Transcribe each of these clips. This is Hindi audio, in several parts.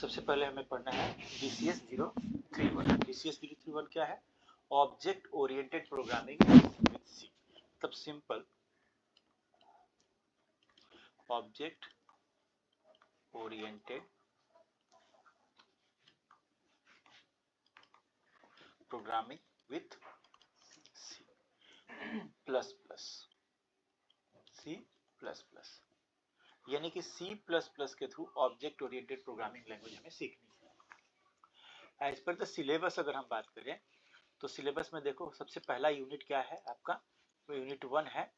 सबसे पहले हमें पढ़ना है BCS 031। BCS 031 क्या है? Object oriented programming with C. मतलब simple object oriented programming with C plus plus C plus plus, यानी कि सी प्लस प्लस के through object oriented programming language हमें सीखनी है। एज पर द सिलेबस अगर हम बात करें तो सिलेबस में देखो सबसे पहला यूनिट क्या है आपका? तो यूनिट 1 है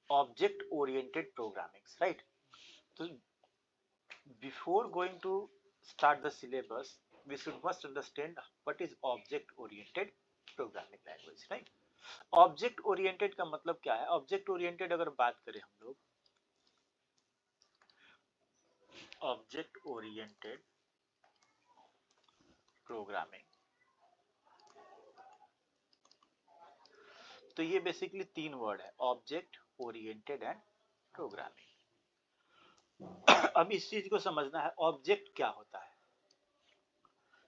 ऑब्जेक्ट ओरिएंटेड प्रोग्रामिंग, राइट? तो before going to start the syllabus we should must understand what is object oriented programming language, right? Object oriented का मतलब क्या है? ऑब्जेक्ट ओरिएंटेड अगर बात करें हम लोग, ऑब्जेक्ट ओरिएंटेड प्रोग्रामिंग, तो ये बेसिकली तीन वर्ड है, ऑब्जेक्ट ओरिएंटेड एंड प्रोग्रामिंग। अब इस चीज को समझना है, ऑब्जेक्ट क्या होता है?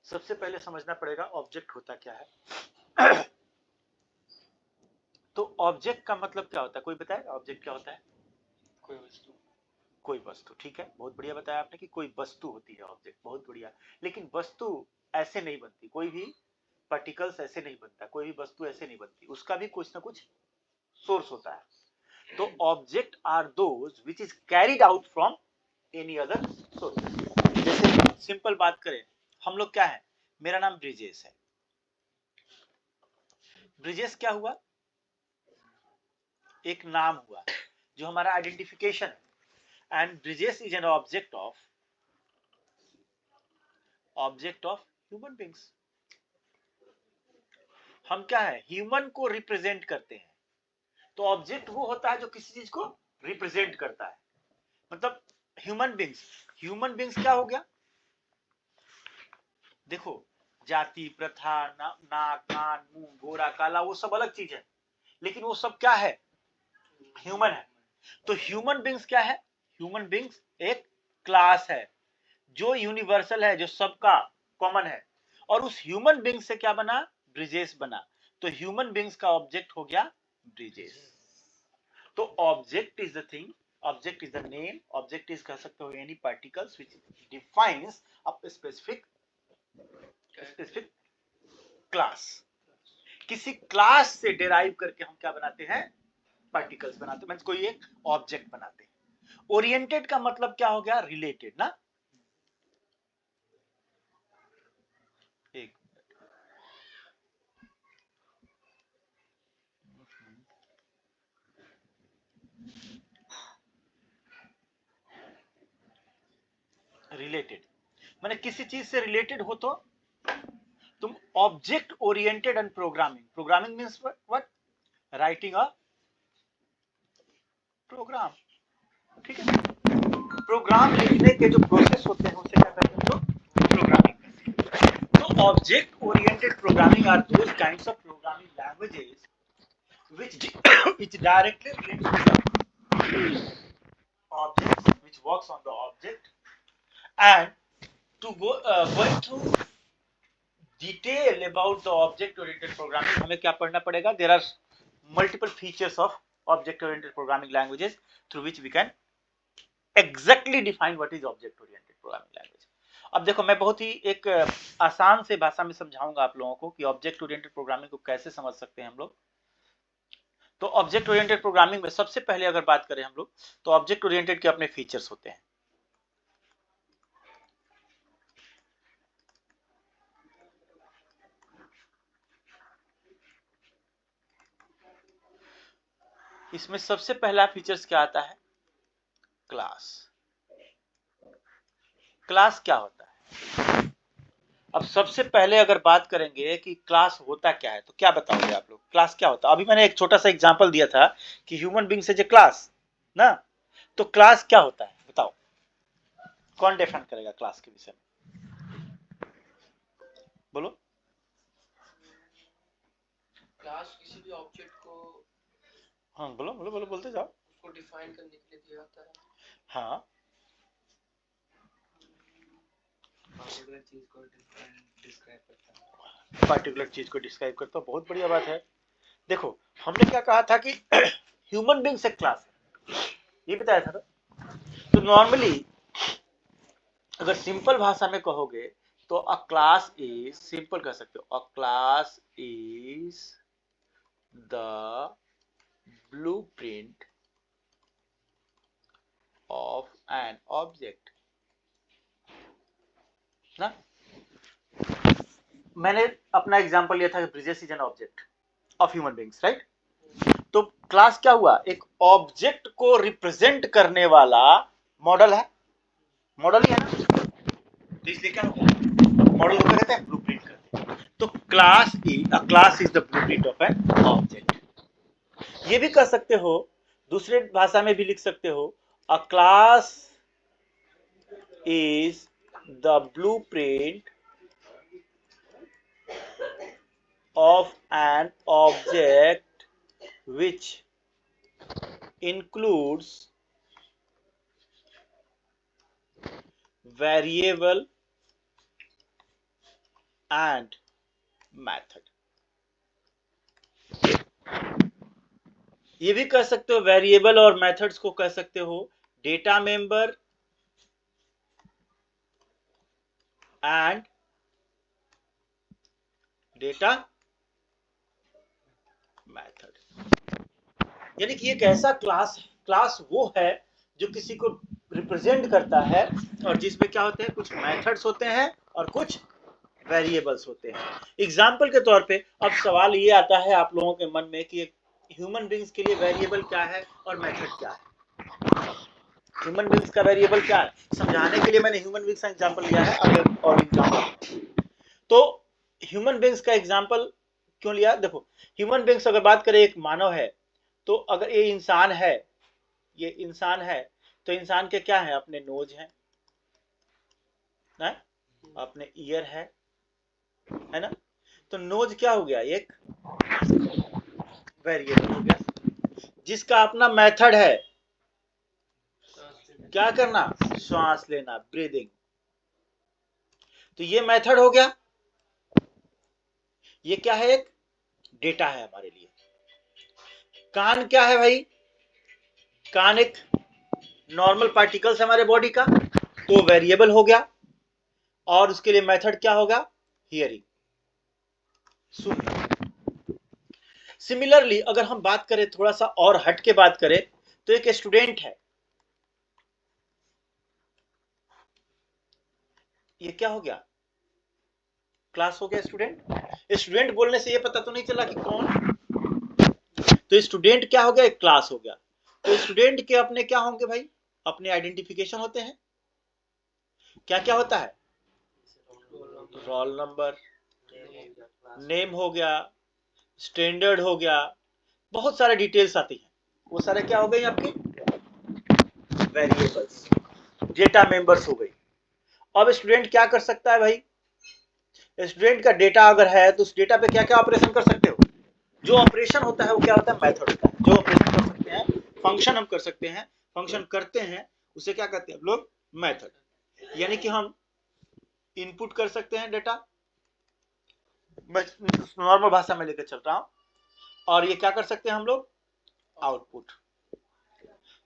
सबसे पहले समझना पड़ेगा ऑब्जेक्ट होता क्या है। तो ऑब्जेक्ट का मतलब क्या होता है? कोई बताए ऑब्जेक्ट क्या होता है? कोई वस्तु। कोई वस्तु, ठीक है, बहुत बढ़िया बताया आपने कि कोई वस्तु होती है ऑब्जेक्ट, बहुत बढ़िया। लेकिन वस्तु ऐसे नहीं बनती, कोई भी पार्टिकल्स ऐसे नहीं बनता, कोई भी वस्तु ऐसे नहीं बनती, उसका भी कुछ ना कुछ सोर्स होता है। तो object are those which is carried out from any other source. जैसे सिंपल बात करें, हम लोग क्या है, मेरा नाम ब्रिजेश है। ब्रिजेश क्या हुआ? एक नाम हुआ जो हमारा आइडेंटिफिकेशन है। And Brijesh is an object of human beings. हम क्या है, ह्यूमन को रिप्रेजेंट करते हैं। तो ऑब्जेक्ट वो होता है जो किसी चीज को रिप्रेजेंट करता है। मतलब ह्यूमन बींग्स क्या हो गया? देखो, जाति प्रथा नाक कान मुंह गोरा काला वो सब अलग चीज है, लेकिन वो सब क्या है? ह्यूमन है। तो ह्यूमन बींग्स क्या है? ह्यूमन बींग्स एक क्लास है जो यूनिवर्सल है, जो सबका कॉमन है। और उस ह्यूमन बींग से क्या बना? ब्रिजेश बना। तो ह्यूमन बींग्स का ऑब्जेक्ट हो गया ब्रिजेश। तो object is the thing, object is the name, object is कह सकते हो any particles which defines a specific class. किसी क्लास से डिराइव करके हम क्या बनाते हैं? पार्टिकल्स बनाते हैं, कोई एक ऑब्जेक्ट बनाते हैं। ओरिएंटेड का मतलब क्या हो गया? रिलेटेड ना। एक रिलेटेड माने किसी चीज से रिलेटेड हो तो तुम object oriented and programming means what? Writing a program, ठीक है। प्रोग्राम लिखने के जो प्रोसेस होते हैं उसे क्या कहते हैं? तो प्रोग्रामिंग कहते हैं। तो object oriented programming are those kinds of programming languages which directly relates to the objects, which works on the object. And to going through detail about the object oriented programming, हमें क्या पढ़ना पड़ेगा? There are multiple features of object oriented programming languages through which we can exactly define what is object oriented programming language. अब देखो, मैं बहुत ही एक आसान से भाषा में समझाऊंगा आप लोगों को कि ऑब्जेक्ट ओरिएंटेड प्रोग्रामिंग को कैसे समझ सकते हैं हम लोग। तो ऑब्जेक्ट ओरिएंटेड प्रोग्रामिंग में सबसे पहले अगर बात करें हम लोग, तो ऑब्जेक्ट ओरिएंटेड के अपने फीचर्स होते हैं। इसमें सबसे पहला फीचर्स क्या आता है? क्लास। क्लास क्या होता है? अब सबसे पहले अगर बात करेंगे कि क्लास होता क्या है, तो क्या बताओगे आप लोग? क्लास क्या होता है? अभी मैंने एक छोटा सा एग्जांपल दिया था कि human beings is a class ना। तो क्लास क्या होता है बताओ, कौन डिफाइन करेगा क्लास के विषय में? बोलो। क्लास किसी भी ऑब्जेक्ट को, हाँ बोलो बोलो बोलो, बोलते जाओ। उसको डिफाइन करने के लिए दिया जाता है। हाँ, पर्टिकुलर चीज को डिस्क्राइब करता है। पर्टिकुलर चीज को डिस्क्राइब करता हूँ, बहुत बढ़िया बात है। देखो हमने क्या कहा था कि ह्यूमन बींग्स एक क्लास है, ये बताया था ना। तो नॉर्मली अगर सिंपल भाषा में कहोगे तो अ क्लास इज, सिंपल कह सकते हो, अ class is the blueprint of an object ना। मैंने अपना एग्जांपल लिया था, bridges is an object of human beings, right. तो क्लास क्या हुआ, एक ऑब्जेक्ट को रिप्रेजेंट करने वाला मॉडल है, मॉडल ही है ना। तो इसलिए क्या होगा, मॉडल को क्या कहते हैं, ब्लूप्रिंट कहते हैं। तो class is the blueprint of an object. ये भी कर सकते हो, दूसरे भाषा में भी लिख सकते हो, अ class is the blueprint of an object which includes variable and method। ये भी कह सकते हो, वेरिएबल और मेथड्स को कह सकते हो data member and data method. यानी कि एक ऐसा क्लास वो है जो किसी को रिप्रेजेंट करता है और जिसमें क्या होते हैं, कुछ मेथड्स होते हैं और कुछ वेरिएबल्स होते हैं। एग्जाम्पल के तौर पे अब सवाल ये आता है आप लोगों के मन में कि एक ह्यूमन बींग्स के लिए वेरिएबल क्या है और मेथड क्या है। ह्यूमन बींग्स का वेरिएबल क्या है, समझाने के लिए मैंने ह्यूमन बींग्स का एग्जाम्पल लिया है। अगर और एग्जाम्पल, तो ह्यूमन बींग्स का एग्जाम्पल क्यों लिया, देखो ह्यूमन बींग्स अगर बात करें, एक मानव है, तो अगर ये इंसान है, ये इंसान है, तो इंसान के क्या है, अपने नोज है ना, अपने ईयर है ना। तो नोज क्या हो गया, एक वेरिएबल हो गया, जिसका अपना मेथड है क्या करना, श्वास लेना, ब्रीदिंग। तो ये मेथड हो गया, ये क्या है, एक डेटा है हमारे लिए। कान क्या है भाई, कान एक नॉर्मल पार्टिकल्स हमारे बॉडी का, तो वेरिएबल हो गया। और उसके लिए मेथड क्या होगा, हियरिंग, सुनना। सिमिलरली अगर हम बात करें, थोड़ा सा और हट के बात करें, तो एक स्टूडेंट है, ये क्या हो गया, क्लास हो गया स्टूडेंट। स्टूडेंट बोलने से ये पता तो नहीं चला कि कौन, तो स्टूडेंट क्या हो गया, एक क्लास हो गया। तो स्टूडेंट के अपने क्या होंगे भाई, अपने आइडेंटिफिकेशन होते हैं। क्या क्या होता है, रोल नंबर, नेम हो गया, स्टैंडर्ड हो गया, बहुत सारे डिटेल्स आती हैं। वो सारे क्या हो गए आपके, वेरिएबल्स, डेटा मेंबर्स हो गई। अब स्टूडेंट क्या कर सकता है भाई, स्टूडेंट का डेटा अगर है तो उस डेटा पे क्या क्या ऑपरेशन कर सकते हो। जो ऑपरेशन होता है वो क्या होता है, मेथड होता है। जो ऑपरेशन कर सकते हैं, फंक्शन हम कर सकते हैं, फंक्शन करते हैं, उसे क्या कहते हैं हम लोग, मेथड। यानी कि हम इनपुट कर सकते हैं डेटा, मैं नॉर्मल भाषा में लेकर चल रहा हूं, और ये क्या कर सकते हैं हम लोग, आउटपुट।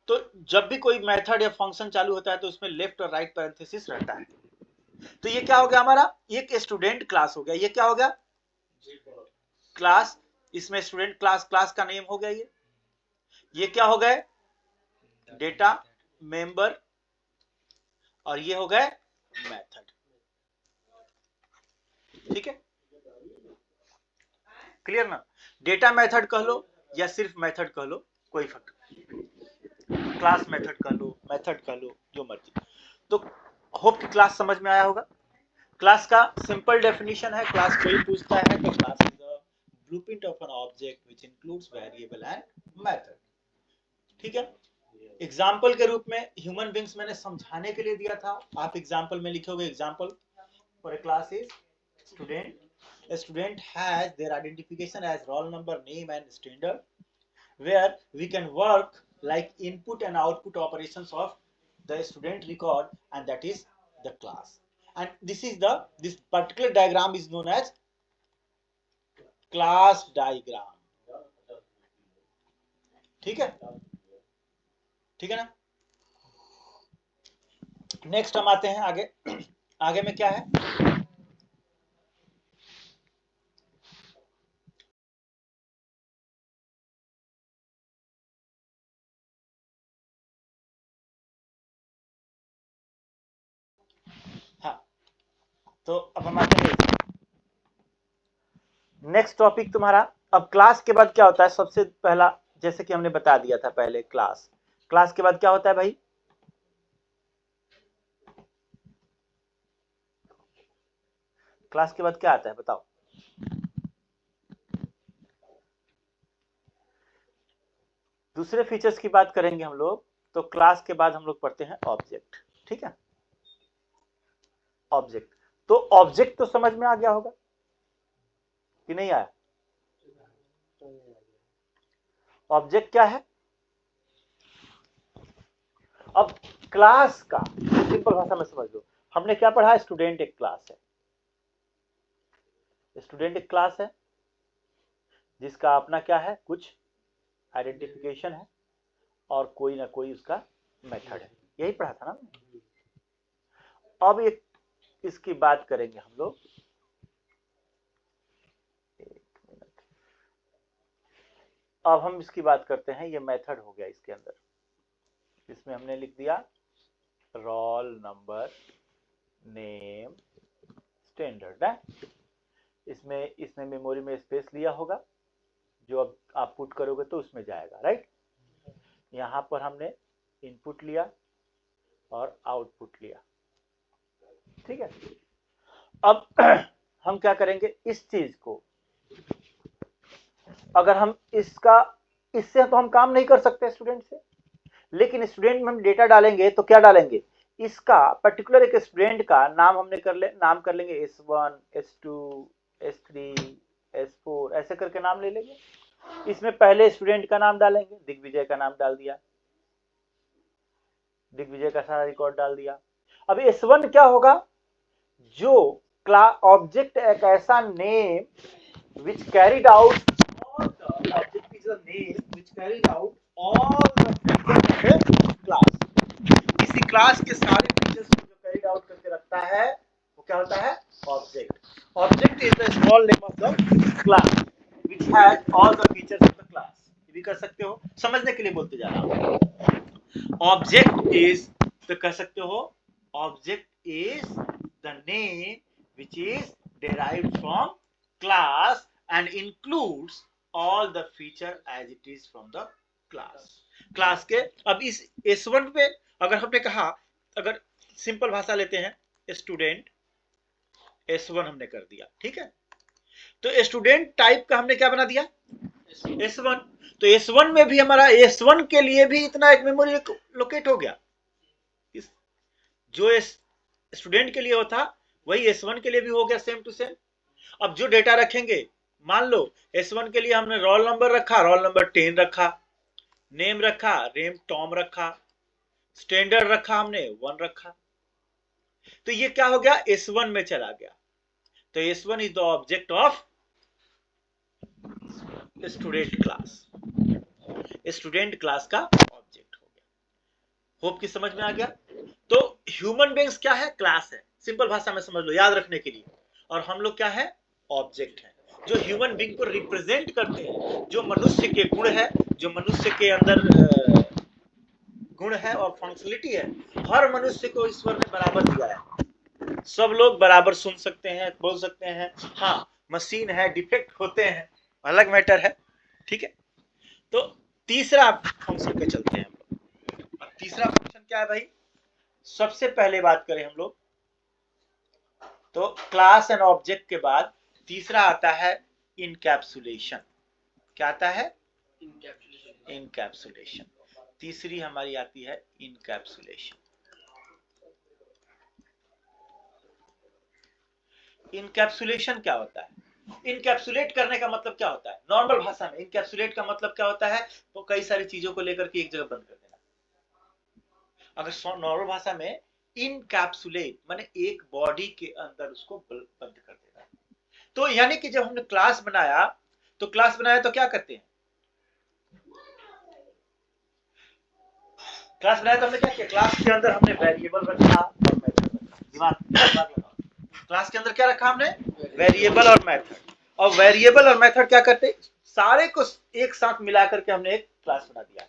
तो जब भी कोई मेथड या फंक्शन चालू होता है तो उसमें लेफ्ट और राइट पैरेंथेसिस रहता है। तो ये क्या हो गया हमारा, एक स्टूडेंट क्लास हो गया। ये क्या हो गया, क्लास, इसमें स्टूडेंट क्लास, क्लास का नेम हो गया। ये क्या हो गए, डेटा मेंबर, और ये हो गए मेथड। ठीक है, क्लियर ना। डेटा मेथड कह लो या सिर्फ मेथड कह लो, कोई फर्क नहीं, क्लास मेथड कह लो, मेथड कह लो, जो मर्जी। तो होप कि क्लास समझ में आया होगा। क्लास का सिंपल डेफिनेशन है, क्लास कोई पूछता है तो class is a blueprint of an object which includes variable and method. ठीक है, एग्जाम्पल के रूप में ह्यूमन बींग्स मैंने समझाने के लिए दिया था, आप एग्जाम्पल में लिखोगे, example for a class is student. A student has their identification as roll number, name and standard, where we can work like input and output operations of the student record, and that is the class. and this particular diagram is known as class diagram. ठीक है, ठीक है ना। नेक्स्ट हम आते हैं आगे। आगे में क्या है, हाँ, तो अब हम आते हैं नेक्स्ट टॉपिक तुम्हारा। अब क्लास के बाद क्या होता है, सबसे पहला जैसे कि हमने बता दिया था पहले, क्लास, क्लास के बाद क्या होता है भाई, क्लास के बाद क्या आता है बताओ। दूसरे फीचर्स की बात करेंगे हम लोग, तो क्लास के बाद हम लोग पढ़ते हैं ऑब्जेक्ट। ठीक है, ऑब्जेक्ट, तो ऑब्जेक्ट तो समझ में आ गया होगा कि नहीं आया। ऑब्जेक्ट क्या है, अब क्लास का सिंपल भाषा में समझ लो, हमने क्या पढ़ा, स्टूडेंट एक क्लास है, स्टूडेंट एक क्लास है जिसका अपना क्या है, कुछ आइडेंटिफिकेशन है और कोई ना कोई उसका मेथड है, यही पढ़ा था ना। अब एक इसकी बात करेंगे हम लोग, अब हम इसकी बात करते हैं, ये मेथड हो गया इसके अंदर, इसमें हमने लिख दिया रोल नंबर नेम स्टैंडर्ड है, इसमें इसने मेमोरी में स्पेस लिया होगा, जो अब आप पुट करोगे तो उसमें जाएगा, राइट। यहां पर हमने इनपुट लिया और आउटपुट लिया, ठीक है। अब हम क्या करेंगे, इस चीज को अगर हम इससे तो हम काम नहीं कर सकते स्टूडेंट से, लेकिन स्टूडेंट में हम डेटा डालेंगे तो क्या डालेंगे, इसका पर्टिकुलर एक स्टूडेंट का नाम हमने नाम कर लेंगे S1 S2 S3 S4 ऐसे करके नाम ले लेंगे। इसमें पहले स्टूडेंट का नाम डालेंगे, दिग्विजय का नाम डाल दिया, दिग्विजय का सारा रिकॉर्ड डाल दिया। अब S1 क्या होगा, जो ऑब्जेक्ट एक ऐसा name which carried out all the object is a name which carried out all the features of the class। किसी क्लास के सारे फीचर्स को जो कैरिड आउट करके रखता है वो क्या होता है, object. Object is the small name of the class which has all the features of the class। ये भी कर सकते हो, समझने के लिए बोलते जा रहा हूं। ऑब्जेक्ट इज, तो कह सकते हो object is the name which is derived from class and includes all the feature as it is from the class। Class के अब इस S1 पे अगर हमने कहा, अगर सिंपल भाषा लेते हैं, स्टूडेंट S1 हमने कर दिया, ठीक है, तो स्टूडेंट टाइप का हमने क्या बना दिया, S1। तो S1 में भी हमारा S1 के लिए भी इतना एक मेमोरी लोकेट हो गया, जो स्टूडेंट के लिए होता वही S1 के लिए भी हो गया, सेम टू सेम। अब जो डेटा रखेंगे, मान लो S1 के लिए हमने रोल नंबर रखा, रोल नंबर 10 रखा, नेम रखा, नेम टॉम रखा, स्टैंडर्ड रखा हमने 1 रखा, तो ये क्या हो गया, S1 में चला गया। तो S1 is the object of student class, student class का ऑब्जेक्ट हो गया। होप की समझ में आ गया। तो ह्यूमन बीइंग्स क्या है, क्लास है, सिंपल भाषा में समझ लो याद रखने के लिए, और हम लोग क्या है, ऑब्जेक्ट है, जो ह्यूमन बीइंग को रिप्रेजेंट करते हैं, जो मनुष्य के गुण है, जो मनुष्य के अंदर गुण है और फंक्शनलिटी है, हर मनुष्य को ईश्वर ने बराबर दिया है। सब लोग बराबर सुन सकते हैं, बोल सकते हैं, हाँ मशीन है, डिफेक्ट होते हैं, अलग मैटर है, ठीक है। तो तीसरा फंक्शन पे चलते हैं हम लोग। अब तीसरा फंक्शन क्या है भाई, सबसे पहले बात करें हम लोग तो क्लास एंड ऑब्जेक्ट के बाद तीसरा आता है इनकैप्सुलेशन। क्या आता है, इनकैप्सुलेशन। तीसरी हमारी आती है इनकैप्सुलेशन। इनकैप्सुलेशन क्या होता है, इनकैप्सुलेट करने का मतलब क्या होता है, नॉर्मल भाषा में इनकैप्सुलेट का मतलब क्या होता है, तो कई सारी चीजों को लेकर के एक जगह बंद कर देना। अगर नॉर्मल भाषा में इनकैप्सुलेट माने एक बॉडी के अंदर उसको बंद कर देना। तो यानी कि जब हमने क्लास बनाया तो क्या करते हैं, क्लास बनाया तो हमने क्या किया, क्लास के अंदर हमने वेरिएबल रखा और मेथड रखा। दिमाग लगाओ, क्लास के अंदर क्या रखा हमने, वेरिएबल और मेथड। और वेरिएबल और मेथड क्या करते, सारे को एक साथ मिलाकर के हमने एक क्लास बना दिया।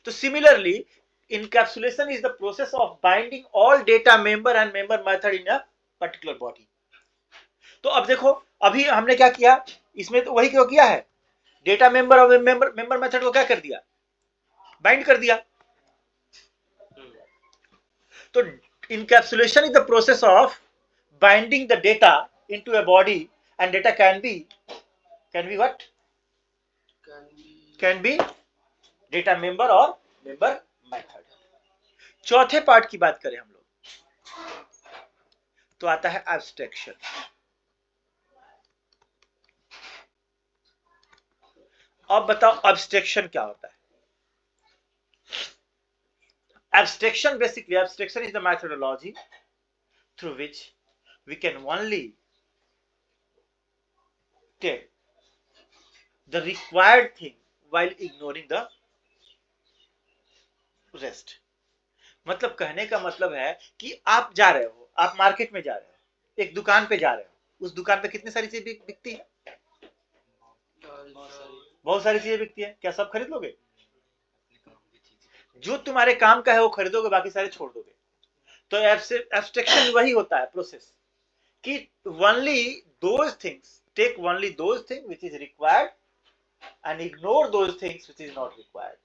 तो similarly encapsulation is the process of binding all data member and member method in a particular body। तो अब देखो अभी हमने क्या किया, इसमें तो वही क्यों किया है, डेटा मेंबर और मेंबर मेथड को क्या कर दिया, बाइंड कर दिया। तो encapsulation is the process of binding the data into a body and data can be what, can be data member और member method। चौथे पार्ट की बात करें हम लोग तो आता है एब्स्ट्रैक्शन। अब बताओ एब्स्ट्रैक्शन क्या होता है। Abstraction, basically abstraction is the methodology through which we can only take the required thing while ignoring the rest। मतलब कहने का मतलब है कि आप जा रहे हो, आप मार्केट में जा रहे हो, एक दुकान पे जा रहे हो, उस दुकान पे कितनी सारी चीजें बिकती है, बहुत सारी चीजें बिकती है, क्या सब खरीद लोगे, जो तुम्हारे काम का है वो खरीदोगे, बाकी सारे छोड़ दोगे। तो एब्स्ट्रैक्शन वही होता है प्रोसेस कि only those things, take only those things which is required and ignore those things which is not required।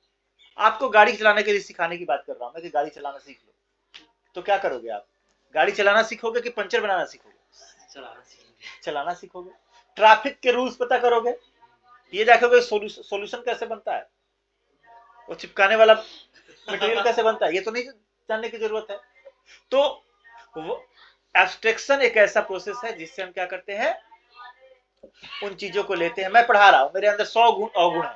आपको गाड़ी चलाने के लिए सिखाने की बात कर रहा हूं मैं कि गाड़ी चलाना सीख लो, तो क्या करोगे आप, गाड़ी चलाना सीखोगे कि पंचर बनाना सीखोगे, चलाना सीखोगे। ट्रैफिक के रूल्स पता करोगे, ये देखोगे सॉल्यूशन कैसे बनता है, वो चिपकाने वाला मटेरियल कैसे बनता है, ये तो नहीं जानने की जरूरत है। तो एब्स्ट्रैक्शन एक ऐसा प्रोसेस है जिससे हम क्या करते हैं, उन चीजों को लेते हैं। मैं पढ़ा रहा हूं, मेरे अंदर 100 गुण अवगुण है,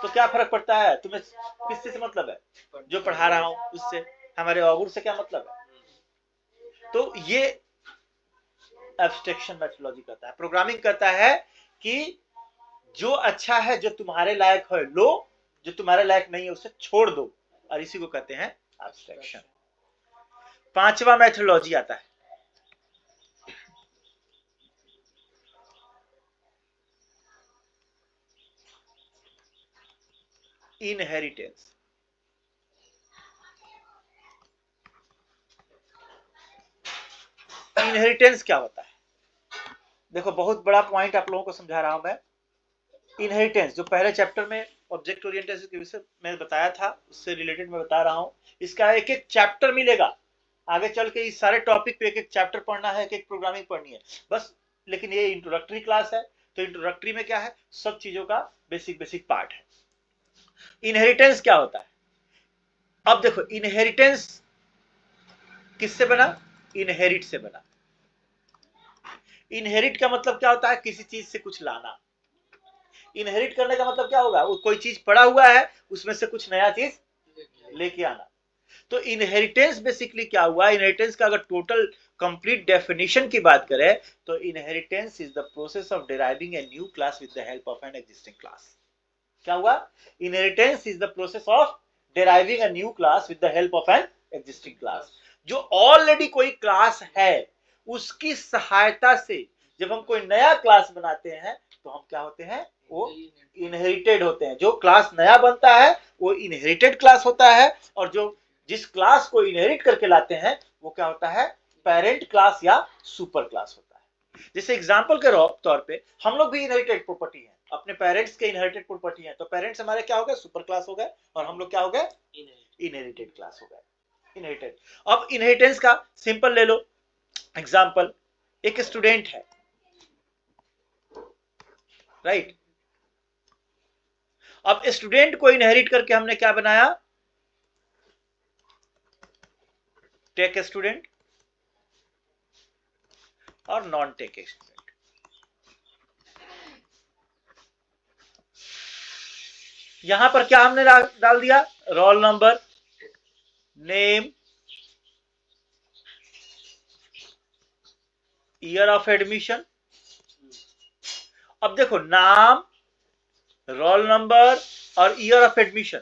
तो क्या फर्क पड़ता है, तुम्हें किससे से मतलब है, जो पढ़ा रहा हूं उससे, हमारे अवगुण से क्या मतलब है। तो ये एब्स्ट्रैक्शन मेथोडोलॉजी करता है, प्रोग्रामिंग करता है कि जो अच्छा है, जो तुम्हारे लायक है लो, जो तुम्हारे लायक नहीं है उसे छोड़ दो, और इसी को कहते हैं एब्स्ट्रैक्शन। पांचवा मेथोडोलॉजी आता है इनहेरिटेंस। इनहेरिटेंस क्या होता है, देखो बहुत बड़ा पॉइंट आप लोगों को समझा रहा हूं मैं। इनहेरिटेंस जो पहले चैप्टर में ऑब्जेक्ट ओरिएंटेशन के विषय में बताया था, उससे रिलेटेड मैं बता रहा हूं। इसका एक एक चैप्टर मिलेगा, आगे चल के इस सारे टॉपिक पे एक एक चैप्टर पढ़ना है, एक एक प्रोग्रामिंग पढ़नी है बस। लेकिन ये इंट्रोडक्टरी क्लास है, तो इंट्रोडक्टरी में क्या है, सब चीजों का बेसिक पार्ट है। इनहेरिटेंस क्या होता है, अब देखो इनहेरिटेंस किससे बना, इनहेरिट से बना। इनहेरिट का मतलब क्या होता है, किसी चीज से कुछ लाना। इनहेरिट करने का मतलब क्या होगा, वो कोई चीज पड़ा हुआ है उसमें से कुछ नया चीज लेके आना। तो इनहेरिटेंस बेसिकली क्या हुआ, इनहेरिटेंस का अगर टोटल कंप्लीट डेफिनेशन की बात करें तो inheritance is the process of deriving a new class with the help of an existing class. क्या हुआ, inheritance is the process of deriving a new class with the help of an existing class. जो ऑलरेडी कोई क्लास है उसकी सहायता से जब हम कोई नया क्लास बनाते हैं तो हम क्या होते हैं, वो इनहेरिटेड होते हैं। जो क्लास नया बनता है वो इनहेरिटेड क्लास होता है, और जो जिस क्लास को इनहेरिट करके लाते हैं वो क्या होता है, पेरेंट क्लास या सुपर क्लास होता है। जैसे एग्जांपल के तौर पे हम लोग भी इनहेरिटेड प्रॉपर्टी हैं, अपने पेरेंट्स के इनहेरिटेड प्रॉपर्टी हैं, तो पेरेंट्स हमारे क्या हो गए, सुपर क्लास हो गए, और हम लोग क्या हो गए, इनहेरिटेड क्लास हो गए, इनहेरिटेड। अब इनहेरिटेंस का सिंपल ले लो एग्जांपल, एक स्टूडेंट है, राइट। अब स्टूडेंट को इनहेरिट करके हमने क्या बनाया, टेक स्टूडेंट और नॉन टेक स्टूडेंट। यहां पर क्या हमने डाल दिया, roll number, name, year of admission. अब देखो नाम, रोल नंबर और ईयर ऑफ एडमिशन,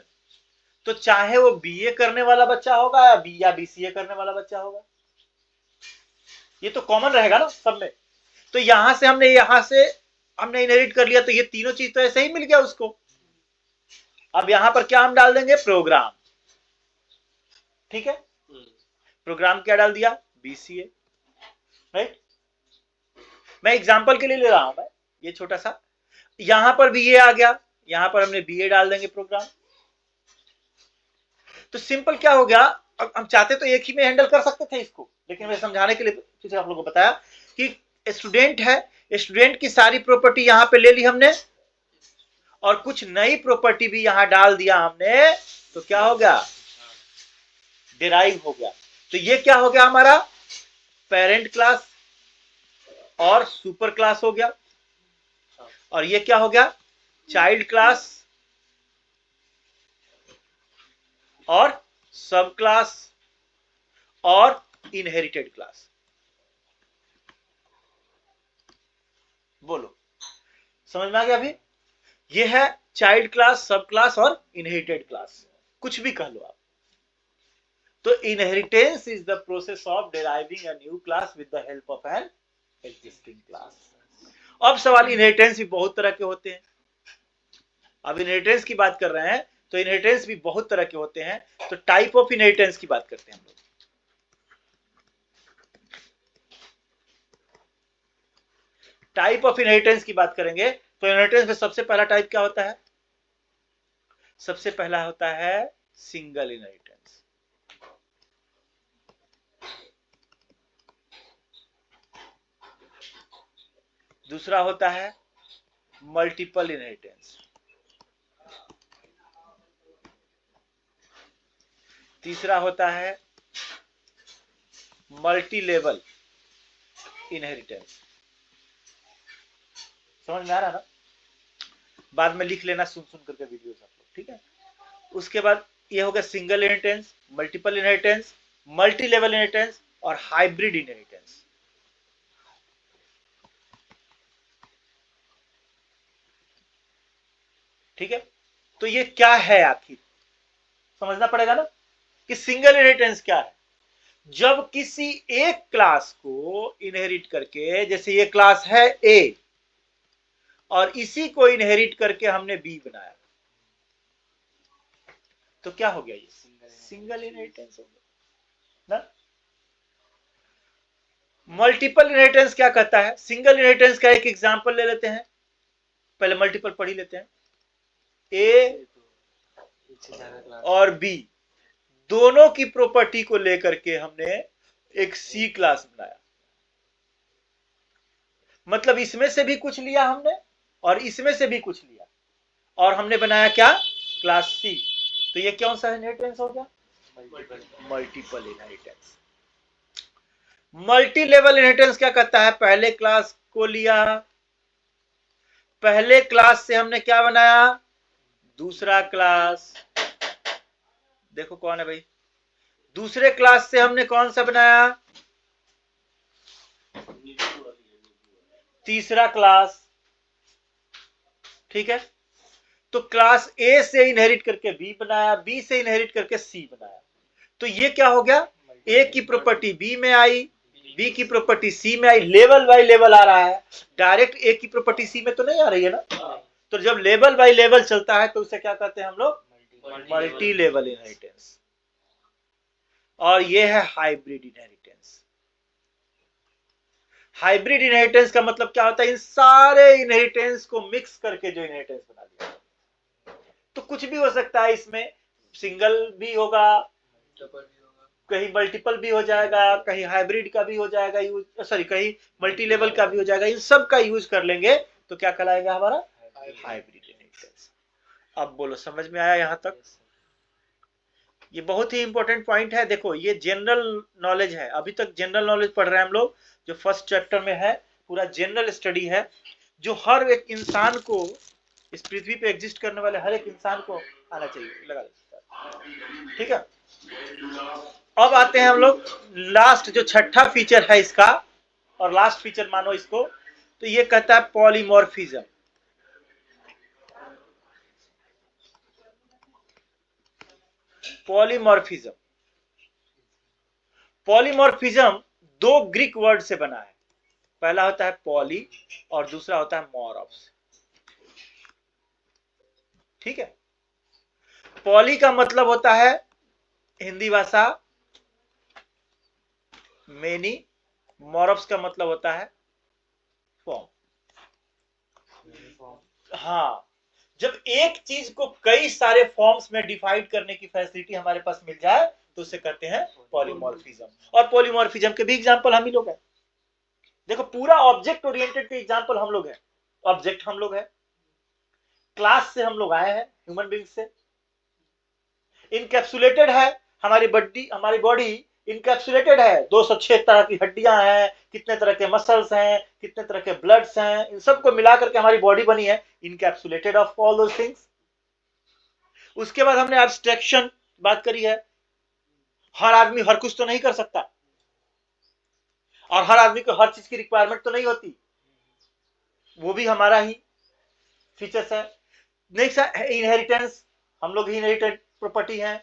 तो चाहे वो बीए करने वाला बच्चा होगा या बीसीए करने वाला बच्चा होगा, ये तो कॉमन रहेगा ना सब में। तो यहां से हमने इनहेरिट कर लिया, तो ये तीनों चीज तो ऐसे ही मिल गया उसको। अब यहां पर क्या हम डाल देंगे, प्रोग्राम। ठीक है, प्रोग्राम क्या डाल दिया, बीसीए, राइट। मैं एग्जांपल के लिए ले रहा हूं मैं, ये छोटा सा, यहां पर भी ये आ गया, यहां पर हमने बीए डाल देंगे प्रोग्राम। तो सिंपल क्या हो गया, अब हम चाहते तो एक ही में हैंडल कर सकते थे इसको, लेकिन मैं समझाने के लिए फिर आप लोगों को बताया कि स्टूडेंट है, स्टूडेंट की सारी प्रॉपर्टी यहां पे ले ली हमने, और कुछ नई प्रॉपर्टी भी यहां डाल दिया हमने, तो क्या हो गया, डिराइव हो गया। तो ये क्या हो गया हमारा, पेरेंट क्लास और सुपर क्लास हो गया, और ये क्या हो गया, चाइल्ड क्लास और सब क्लास और इनहेरिटेड क्लास। बोलो समझ में आ गया अभी। ये है चाइल्ड क्लास, सब क्लास और इनहेरिटेड क्लास, कुछ भी कह लो आप। तो inheritance is the process of deriving a new class with the help of an existing class. अब सवाल, इनहेरिटेंस भी बहुत तरह के होते हैं। अब इनहेरिटेंस की बात कर रहे हैं, तो इनहेरिटेंस भी बहुत तरह के होते हैं। तो टाइप ऑफ इनहेरिटेंस की बात करते हैं हम लोग। टाइप ऑफ इनहेरिटेंस की बात करेंगे, तो इनहेरिटेंस में सबसे पहला टाइप क्या होता है, सबसे पहला होता है सिंगल इनहेरिटेंस। दूसरा होता है मल्टीपल इनहेरिटेंस। तीसरा होता है मल्टी लेवल इनहेरिटेंस। समझ में आ रहा ना, बाद में लिख लेना सुन सुन करके वीडियोस आप लोग, ठीक है। उसके बाद ये हो गया single inheritance, multiple inheritance, multi level inheritance और हाइब्रिड इनहेरिटेंस। ठीक है, तो ये क्या है आखिर, समझना पड़ेगा ना कि सिंगल इनहेरिटेंस क्या है। जब किसी एक क्लास को इनहेरिट करके, जैसे ये क्लास है ए और इसी को इनहेरिट करके हमने बी बनाया, तो क्या हो गया, ये सिंगल इनहेरिटेंस हो गया ना। मल्टीपल इनहेरिटेंस क्या कहता है, सिंगल इनहेरिटेंस का एक एग्जांपल ले लेते हैं, पहले मल्टीपल पढ़ ही लेते हैं। ए और बी दोनों की प्रॉपर्टी को लेकर के हमने एक सी क्लास बनाया, मतलब इसमें से भी कुछ लिया हमने और इसमें से भी कुछ लिया, और हमने बनाया क्या, क्लास सी। तो ये कौन सा इनहेरिटेंस हो गया, multiple inheritance. Multi level inheritance क्या कहता है, पहले क्लास को लिया, पहले क्लास से हमने क्या बनाया, दूसरा क्लास। देखो कौन है भाई, दूसरे क्लास से हमने कौन सा बनाया, तीसरा क्लास। ठीक है, तो क्लास ए से इनहेरिट करके बी बनाया, बी से इनहेरिट करके सी बनाया। तो ये क्या हो गया, ए की प्रॉपर्टी बी में आई, बी की प्रॉपर्टी सी में आई, लेवल बाय लेवल आ रहा है, डायरेक्ट ए की प्रॉपर्टी सी में तो नहीं आ रही है ना। तो जब लेवल बाय लेवल चलता है तो उसे क्या कहते हैं हम लोग, मल्टी लेवल इनहेरिटेंस। और ये है हाइब्रिड इनहेरिटेंस। हाइब्रिड इनहेरिटेंस का मतलब क्या होता है, इन सारे इनहेरिटेंस को मिक्स करके जो इनहेरिटेंस बना दिया। तो कुछ भी हो सकता है इसमें, सिंगल भी होगा, कहीं मल्टीपल भी हो जाएगा, कहीं हाइब्रिड का भी हो जाएगा यूज, सॉरी कहीं मल्टी लेवल का भी हो जाएगा। इन सब का यूज कर लेंगे तो क्या कहलाएगा हमारा, हाइब्रिड इनहेरिटेंस। अब बोलो समझ में आया यहां तक। ये बहुत ही इंपॉर्टेंट पॉइंट है। देखो ये जनरल नॉलेज है, अभी तक जनरल नॉलेज पढ़ रहे हैं हम लोग, जो फर्स्ट चैप्टर में है पूरा जनरल स्टडी है, जो हर एक इंसान को, इस पृथ्वी पे एग्जिस्ट करने वाले हर एक इंसान को आना चाहिए। लगा ठीक है, अब आते हैं हम लोग लास्ट जो छठा फीचर है इसका, और लास्ट फीचर मानो इसको, तो ये कहता है पॉलीमॉर्फिज्म। पॉलीमॉर्फिज्म, पॉलीमॉर्फिज्म दो ग्रीक वर्ड से बना है। पहला होता है पॉली और दूसरा होता है मॉर्फ्स। ठीक है, पॉली का मतलब होता है हिंदी भाषा मेनी, मॉर्फ्स का मतलब होता है फॉर्म। हाँ, जब एक चीज को कई सारे फॉर्म्स में डिवाइड करने की फैसिलिटी हमारे पास मिल जाए तो उसे कहते हैं पॉलीमॉर्फिज्म। और पॉलीमॉर्फिज्म के भी एग्जांपल हम ही लोग हैं। देखो, पूरा ऑब्जेक्ट ओरिएंटेड के एग्जांपल हम लोग हैं। ऑब्जेक्ट हम लोग हैं, क्लास से हम लोग आए हैं, ह्यूमन बीइंग से। इनकैप्सुलेटेड है हमारी बॉडी इनकैप्सुलेटेड है। 206 तरह की हड्डियां हैं, कितने तरह के मसल्स हैं, कितने तरह के ब्लड्स हैं, इन सबको मिलाकर के हमारी बॉडी बनी है, encapsulated of all those things. उसके बाद हमने एब्स्ट्रैक्शन बात करी है। हर आदमी हर कुछ तो नहीं कर सकता, और हर आदमी को हर चीज की रिक्वायरमेंट तो नहीं होती, वो भी हमारा ही फीचर्स है। नेक्स्ट है इनहेरिटेंस, हम लोग ही इनहेरिटेड प्रॉपर्टी हैं।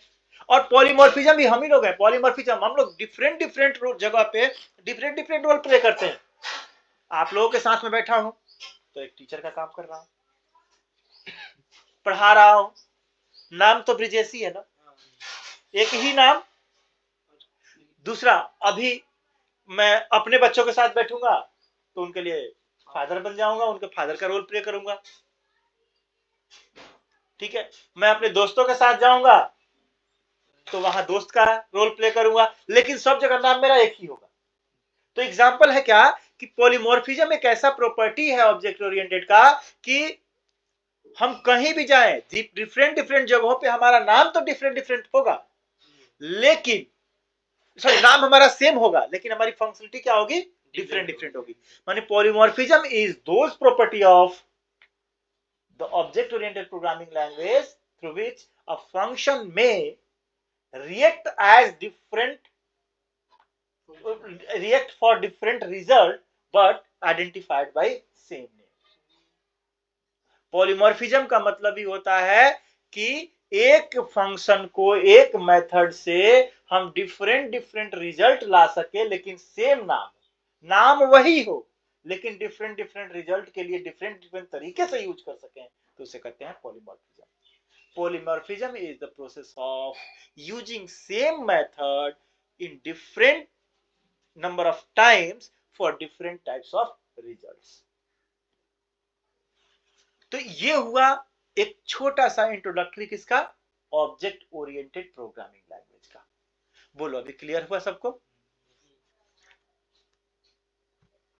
और पॉलीमॉर्फिज्म भी हम ही लोग हैं। पॉलीमॉर्फिज्म हम लोग डिफरेंट डिफरेंट जगह पे डिफरेंट डिफरेंट रोल प्ले करते हैं। आप लोगों के साथ में बैठा हूं तो एक टीचर का काम कर रहा हूं, पढ़ा रहा हूं, नाम तो ब्रिजेश ही है ना, एक ही नाम। दूसरा, अभी मैं अपने बच्चों के साथ बैठूंगा तो उनके लिए फादर बन जाऊंगा, उनके फादर का रोल प्ले करूंगा। ठीक है, मैं अपने दोस्तों के साथ जाऊंगा तो वहां दोस्त का रोल प्ले करूंगा, लेकिन सब जगह नाम मेरा एक ही होगा। तो एग्जाम्पल है क्या कि पॉलीमॉर्फिज्म एक ऐसा प्रॉपर्टी है ऑब्जेक्ट ओरिएंटेड का कि हम कहीं भी जाएं, डिफरेंट डिफरेंट जगहों पे हमारा नाम तो डिफरेंट डिफरेंट होगा, लेकिन सॉरी, नाम हमारा सेम होगा, लेकिन हमारी फंक्शनलिटी क्या होगी, डिफरेंट डिफरेंट होगी। माने polymorphism is those property of the object oriented programming language through which a function में react as different react for different result but identified by same name। Polymorphism का मतलब ही होता है कि एक फंक्शन को एक मेथड से हम डिफरेंट डिफरेंट रिजल्ट ला सके, लेकिन सेम नाम वही हो, लेकिन डिफरेंट डिफरेंट रिजल्ट के लिए डिफरेंट डिफरेंट तरीके से यूज कर सकें, तो उसे कहते हैं polymorphism. Polymorphism is the process of using same method in different number of times for different types of results। तो ये हुआ एक छोटा सा इंट्रोडक्टरी किसका, ऑब्जेक्ट ओरिएंटेड प्रोग्रामिंग लैंग्वेज का। बोलो, अभी क्लियर हुआ सबको?